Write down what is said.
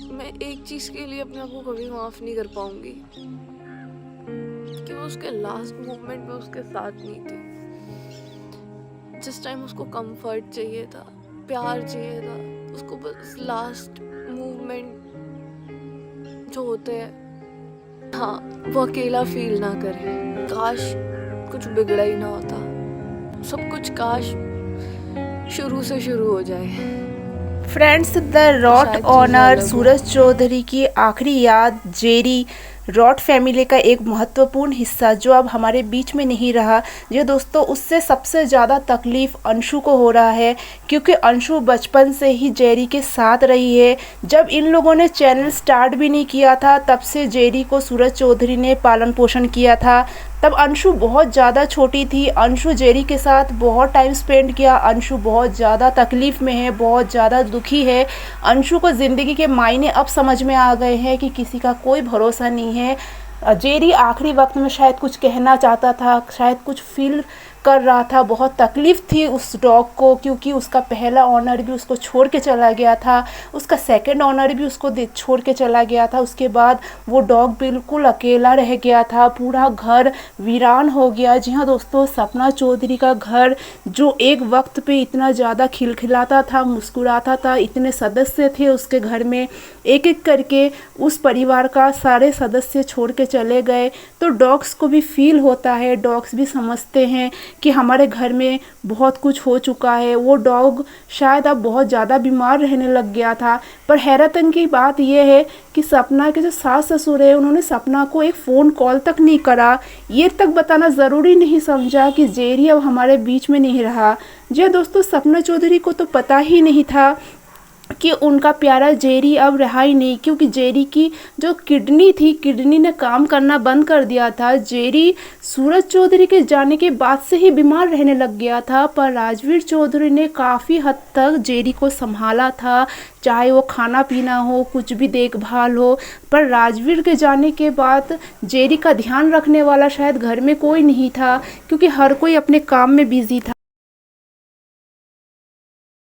मैं एक चीज़ के लिए अपने आप को कभी माफ़ नहीं कर पाऊंगी कि वो उसके लास्ट मोमेंट में उसके साथ नहीं थी। जिस टाइम उसको कंफर्ट चाहिए था, प्यार चाहिए था, उसको बस लास्ट मूवमेंट जो होते हैं, हाँ, वो अकेला फील ना करे। काश कुछ बिगड़ा ही ना होता, सब कुछ काश शुरू से शुरू हो जाए। फ्रेंड्स, द तो रॉट शायद चीज़ें ऑनर अलग हो। सूरज चौधरी की आखिरी याद जेरी रॉट फैमिली का एक महत्वपूर्ण हिस्सा जो अब हमारे बीच में नहीं रहा। जो दोस्तों, उससे सबसे ज़्यादा तकलीफ़ अंशु को हो रहा है, क्योंकि अंशु बचपन से ही जेरी के साथ रही है। जब इन लोगों ने चैनल स्टार्ट भी नहीं किया था, तब से जेरी को सूरज चौधरी ने पालन पोषण किया था। तब अंशु बहुत ज़्यादा छोटी थी। अंशु जेरी के साथ बहुत टाइम स्पेंड किया। अंशु बहुत ज़्यादा तकलीफ़ में है, बहुत ज़्यादा दुखी है। अंशु को ज़िंदगी के मायने अब समझ में आ गए हैं कि किसी का कोई भरोसा नहीं है। जेरी आखिरी वक्त में शायद कुछ कहना चाहता था, शायद कुछ फील कर रहा था। बहुत तकलीफ़ थी उस डॉग को, क्योंकि उसका पहला ऑनर भी उसको छोड़ के चला गया था, उसका सेकंड ऑनर भी उसको छोड़ के चला गया था। उसके बाद वो डॉग बिल्कुल अकेला रह गया था, पूरा घर वीरान हो गया। जी हाँ दोस्तों, सपना चौधरी का घर जो एक वक्त पे इतना ज़्यादा खिलखिलाता था, मुस्कुराता था, इतने सदस्य थे उसके घर में, एक एक करके उस परिवार का सारे सदस्य छोड़ के चले गए। तो डॉग्स को भी फील होता है, डॉग्स भी समझते हैं कि हमारे घर में बहुत कुछ हो चुका है। वो डॉग शायद अब बहुत ज़्यादा बीमार रहने लग गया था। पर हैरतन की बात यह है कि सपना के जो सास ससुर है, उन्होंने सपना को एक फ़ोन कॉल तक नहीं करा। ये तक बताना ज़रूरी नहीं समझा कि जेरी अब हमारे बीच में नहीं रहा। जी दोस्तों, सपना चौधरी को तो पता ही नहीं था कि उनका प्यारा जेरी अब रहा ही नहीं, क्योंकि जेरी की जो किडनी थी, किडनी ने काम करना बंद कर दिया था। जेरी सूरज चौधरी के जाने के बाद से ही बीमार रहने लग गया था। पर राजवीर चौधरी ने काफ़ी हद तक जेरी को संभाला था, चाहे वो खाना पीना हो, कुछ भी देखभाल हो। पर राजवीर के जाने के बाद जेरी का ध्यान रखने वाला शायद घर में कोई नहीं था, क्योंकि हर कोई अपने काम में बिजी था।